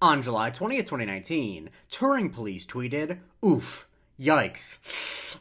On July 20th, 2019, Turing Police tweeted, "Oof, yikes.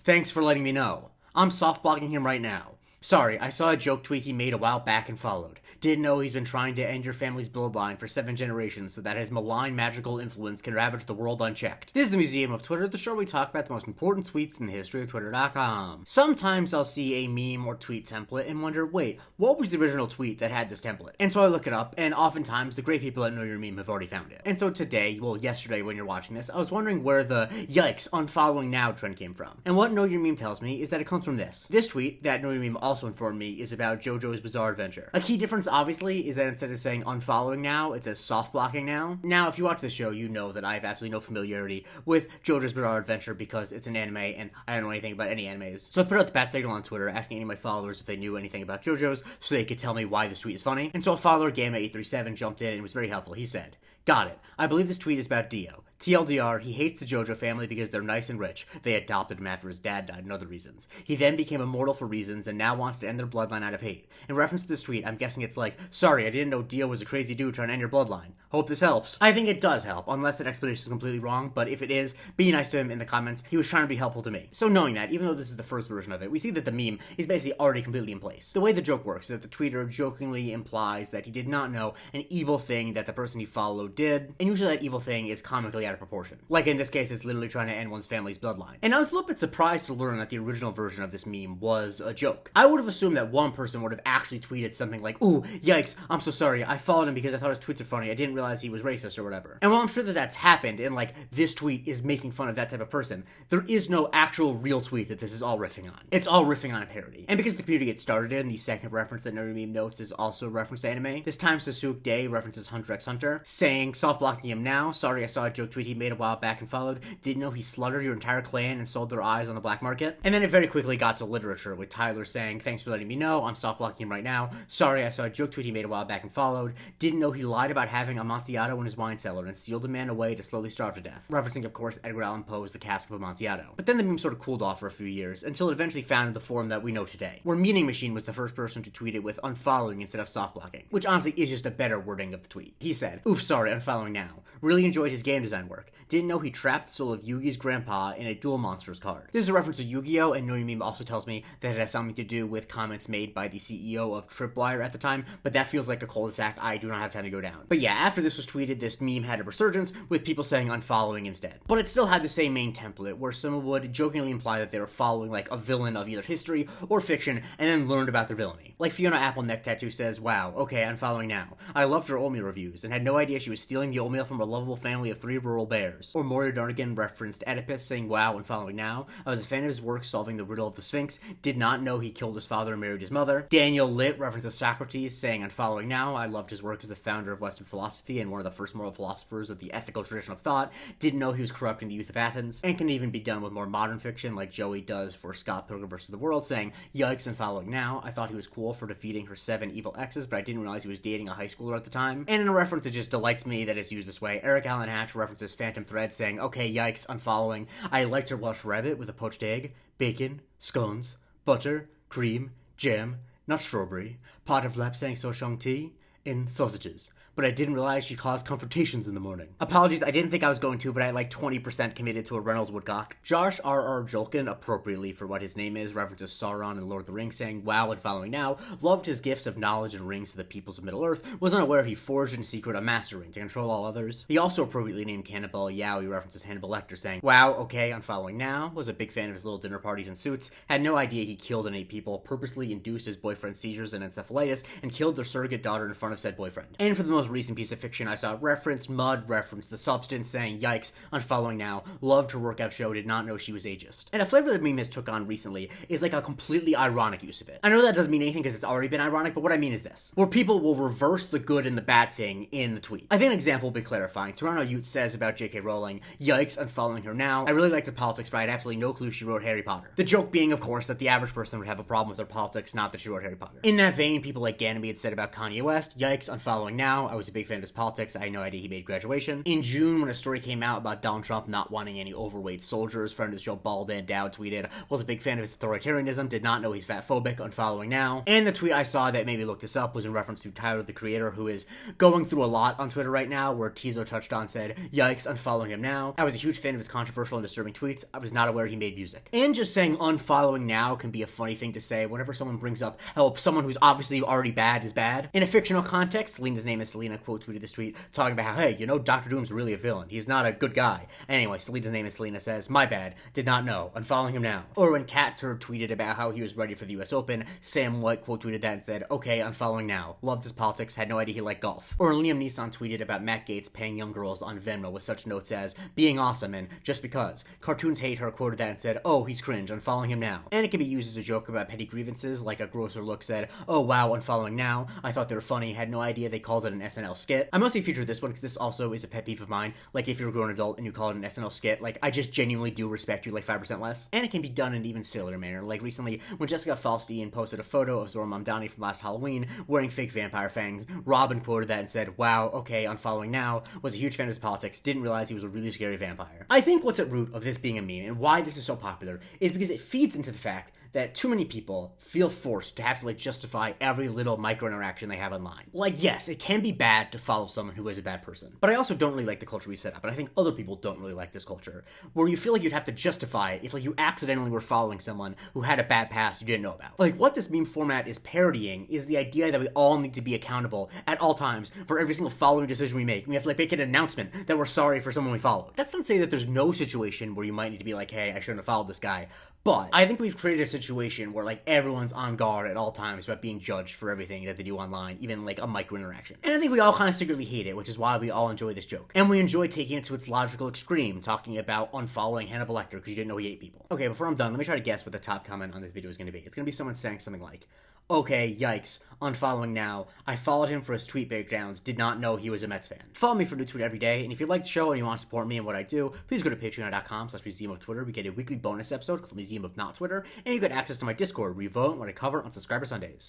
Thanks for letting me know. I'm soft blocking him right now. Sorry, I saw a joke tweet he made a while back and followed. Didn't know he's been trying to end your family's bloodline for 7 generations so that his malign magical influence can ravage the world unchecked." This is the Museum of Twitter, the show where we talk about the most important tweets in the history of Twitter.com. Sometimes I'll see a meme or tweet template and wonder, wait, what was the original tweet that had this template? And so I look it up, and oftentimes the great people that know your meme have already found it. And so today, well, yesterday when you're watching this, I was wondering where the "Yikes, unfollowing now" trend came from. And what Know Your Meme tells me is that it comes from this. This tweet that Know Your Meme also informed me is about JoJo's Bizarre Adventure. A key difference, obviously, is that instead of saying unfollowing now, it says soft blocking now. Now, if you watch the show, you know that I have absolutely no familiarity with JoJo's Bizarre Adventure because it's an anime and I don't know anything about any animes. So I put out the bat signal on Twitter asking any of my followers if they knew anything about JoJo's so they could tell me why this tweet is funny. And so a follower, Gamma837, jumped in and was very helpful. He said, "Got it. I believe this tweet is about Dio. TLDR, he hates the JoJo family because they're nice and rich. They adopted him after his dad died and other reasons. He then became immortal for reasons and now wants to end their bloodline out of hate. In reference to this tweet, I'm guessing it's like, sorry, I didn't know Dio was a crazy dude trying to end your bloodline. Hope this helps." I think it does help, unless that explanation is completely wrong, but if it is, be nice to him in the comments. He was trying to be helpful to me. So knowing that, even though this is the first version of it, we see that the meme is basically already completely in place. The way the joke works is that the tweeter jokingly implies that he did not know an evil thing that the person he followed did, and usually that evil thing is comically out of proportion. Like in this case, it's literally trying to end one's family's bloodline. And I was a little bit surprised to learn that the original version of this meme was a joke. I would have assumed that one person would have actually tweeted something like, "Ooh, yikes, I'm so sorry, I followed him because I thought his tweets are funny, I didn't realize he was racist," or whatever. And while I'm sure that that's happened, and like, this tweet is making fun of that type of person, there is no actual real tweet that this is all riffing on. It's all riffing on a parody. And because the community gets started in, the second reference that Know Your Meme notes is also a reference to anime. This time Sasuke Day references Hunter x Hunter, saying, "Soft blocking him now, sorry I saw a joke tweet he made a while back and followed, didn't know he slaughtered your entire clan and sold their eyes on the black market." And then it very quickly got to literature, with Tyler saying, "Thanks for letting me know, I'm soft blocking him right now, sorry I saw a joke tweet he made a while back and followed, didn't know he lied about having Amontillado in his wine cellar and sealed a man away to slowly starve to death," referencing of course Edgar Allan Poe's The Cask of Amontillado. But then the meme sort of cooled off for a few years, until it eventually found the form that we know today, where Meaning Machine was the first person to tweet it with unfollowing instead of soft blocking, which honestly is just a better wording of the tweet. He said, "Oof, sorry, unfollowing now. Really enjoyed his game design work. Didn't know he trapped the soul of Yugi's grandpa in a Duel Monsters card." This is a reference to Yu-Gi-Oh! And Know Your Meme also tells me that it has something to do with comments made by the CEO of Tripwire at the time, but that feels like a cul-de-sac I do not have time to go down. But yeah, after this was tweeted, this meme had a resurgence, with people saying unfollowing instead. But it still had the same main template, where someone would jokingly imply that they were following like a villain of either history or fiction, and then learned about their villainy. Like Fiona Apple Neck Tattoo says, "Wow, okay, unfollowing now. I loved her oatmeal reviews, and had no idea she was stealing the oatmeal from a lovable family of 3 rural bears." Or Moira Darnigan referenced Oedipus, saying, "Wow, unfollowing now. I was a fan of his work solving the riddle of the Sphinx. Did not know he killed his father and married his mother." Daniel Litt references Socrates, saying, "Unfollowing now. I loved his work as the founder of Western philosophy and one of the first moral philosophers of the ethical tradition of thought. Didn't know he was corrupting the youth of Athens." And can even be done with more modern fiction, like Joey does for Scott Pilgrim vs. the World, saying, "Yikes, unfollowing now. I thought he was cool for defeating her 7 evil exes, but I didn't realize he was dating a high schooler at the time." And in a reference that just delights me that it's used this way, Eric Allen Hatch references Phantom Thread, saying, "Okay, yikes, unfollowing. I liked her Welsh rabbit with a poached egg, bacon, scones, butter, cream, jam, not strawberry, pot of lapsang souchong tea, and sausages. But I didn't realize she caused confrontations in the morning." Apologies, I didn't think I was going to, but I like 20% committed to a Reynolds Woodcock. Josh R.R. Jolkin, appropriately for what his name is, references Sauron in Lord of the Rings, saying, "Wow, and following now, loved his gifts of knowledge and rings to the peoples of Middle-earth, was unaware he forged in secret a master ring to control all others." He also appropriately named Cannibal Yowie references Hannibal Lecter, saying, "Wow, okay, unfollowing now, was a big fan of his little dinner parties and suits, had no idea he killed and ate people, purposely induced his boyfriend's seizures and encephalitis, and killed their surrogate daughter in front of said boyfriend." And for the most recent piece of fiction I saw, referenced Mud, referenced The Substance, saying, "Yikes, unfollowing now, loved her workout show, did not know she was ageist." And a flavor that meme has took on recently is like a completely ironic use of it. I know that doesn't mean anything because it's already been ironic, but what I mean is this, where people will reverse the good and the bad thing in the tweet. I think an example will be clarifying. Toronto Ute says about J.K. Rowling, "Yikes, unfollowing her now. I really liked her politics, but I had absolutely no clue she wrote Harry Potter." The joke being, of course, that the average person would have a problem with her politics, not that she wrote Harry Potter. In that vein, people like Ganymede said about Kanye West, "Yikes, unfollowing now. I was a big fan of his politics. I had no idea he made graduation. In June, when a story came out about Donald Trump not wanting any overweight soldiers, friend of the show Bald and Dowd tweeted, was a big fan of his authoritarianism, did not know he's fatphobic, unfollowing now. And the tweet I saw that made me look this up was in reference to Tyler, the Creator, who is going through a lot on Twitter right now, where Tizo touched on said, yikes, unfollowing him now. I was a huge fan of his controversial and disturbing tweets. I was not aware he made music. And just saying unfollowing now can be a funny thing to say whenever someone brings up how someone who's obviously already bad is bad. In a fictional context, Selena's name is Selena quote tweeted this tweet talking about how, hey, you know, Dr. Doom's really a villain. He's not a good guy. Anyway, Selena's name is Selena says, my bad, did not know, unfollowing him now. Or when Cat Turd tweeted about how he was ready for the US Open, Sam White quote tweeted that and said, okay, unfollowing now. Loved his politics, had no idea he liked golf. Or Liam Neeson tweeted about Matt Gaetz paying young girls on Venmo with such notes as, being awesome and just because. Cartoons Hate Her quoted that and said, oh, he's cringe, unfollowing him now. And it can be used as a joke about petty grievances, like a grosser look said, oh wow, unfollowing now. I thought they were funny, had no idea they called it an SNL skit. I mostly featured this one because this also is a pet peeve of mine. Like if you're a grown adult and you call it an SNL skit, like I just genuinely do respect you like 5% less. And it can be done in an even sillier manner. Like recently, when Jessica Falstein posted a photo of Zora Mamdani from last Halloween wearing fake vampire fangs, Robin quoted that and said, wow, okay, unfollowing now, was a huge fan of his politics, didn't realize he was a really scary vampire. I think what's at root of this being a meme and why this is so popular is because it feeds into the fact that too many people feel forced to have to like justify every little micro interaction they have online. Like, yes, it can be bad to follow someone who is a bad person, but I also don't really like the culture we've set up, and I think other people don't really like this culture, where you feel like you'd have to justify it if like you accidentally were following someone who had a bad past you didn't know about. Like, what this meme format is parodying is the idea that we all need to be accountable at all times for every single following decision we make. We have to like make an announcement that we're sorry for someone we followed. That's not to say that there's no situation where you might need to be like, hey, I shouldn't have followed this guy. But I think we've created a situation where like everyone's on guard at all times about being judged for everything that they do online, even like a micro interaction. And I think we all kind of secretly hate it, which is why we all enjoy this joke. And we enjoy taking it to its logical extreme, talking about unfollowing Hannibal Lecter because you didn't know he ate people. Okay, before I'm done, let me try to guess what the top comment on this video is going to be. It's going to be someone saying something like, okay, yikes, unfollowing now. I followed him for his tweet breakdowns, did not know he was a Mets fan. Follow me for a new tweet every day, and if you like the show and you want to support me and what I do, please go to patreon.com/Museum of Twitter. We get a weekly bonus episode called Museum of Not Twitter, and you get access to my Discord, where we vote when I cover on Subscriber Sundays.